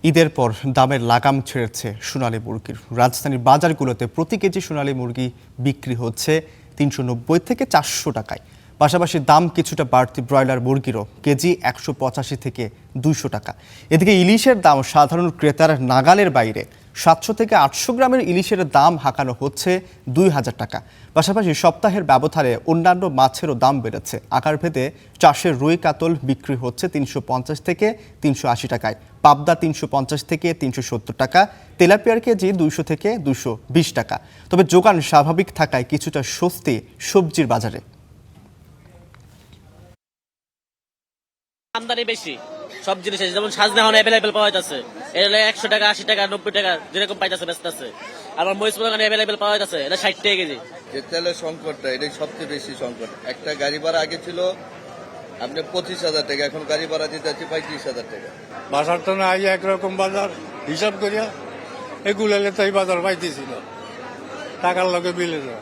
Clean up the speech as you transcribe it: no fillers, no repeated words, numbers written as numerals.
ঈদের পর দামের লাগাম ছেড়েছে সোনালী মুরগির। রাজধানীর বাজারগুলোতে প্রতি কেজি সোনালী মুরগি বিক্রি হচ্ছে ৩৯০ থেকে ৪০০ টাকায়। পাশাপাশি দাম কিছুটা বাড়তি ব্রয়লার মুরগিরও, কেজি ১৮৫ থেকে ২০০ টাকা। এদিকে ইলিশের দাম সাধারণ ক্রেতার নাগালের বাইরে। ৭০০ থেকে ৮০০ গ্রামের ইলিশের দাম হাঁকানো হচ্ছে ২০০০ টাকা। পাশাপাশি সপ্তাহের ব্যবধানে অন্যান্য মাছেরও দাম বেড়েছে। আকারভেদে চাষের রুই কাতল বিক্রি হচ্ছে ৩৫০ থেকে ৩৮০ টাকায়, পাবদা ৩৫০ থেকে ৩৭০ টাকা, তেলাপিয়ার কেজি ২০০ থেকে ২২০ টাকা। তবে যোগান স্বাভাবিক থাকায় কিছুটা স্বস্তি সবজির বাজারে। আমদানি বেশি সব জিনিস আছে, যেমন সাজনা এখন অ্যাভেলেবেল পাওয়া যাচ্ছে, এটা ১০০ টাকা ৮০ টাকা ৯০ টাকা যেরকম পাইতেছে ব্যস্ত আছে। আবার মরিচ পোলাও অ্যাভেলেবেল পাওয়া যাচ্ছে, এটা ৬০ টাকা কেজি। তেলের সংকটটা এটাই সবচেয়ে বেশি সংকট। একটা গাড়ি ভাড়া আগে ছিল আপনি ২৫,০০০ টাকা, এখন গাড়ি ভাড়া দিতে আছে ৩৫,০০০ টাকা। বাজার তো না একরকম বাজার হিসাব করিয়া এগুলো তাই বাজার পাইতেছিল, টাকার লগে মিলে যায়।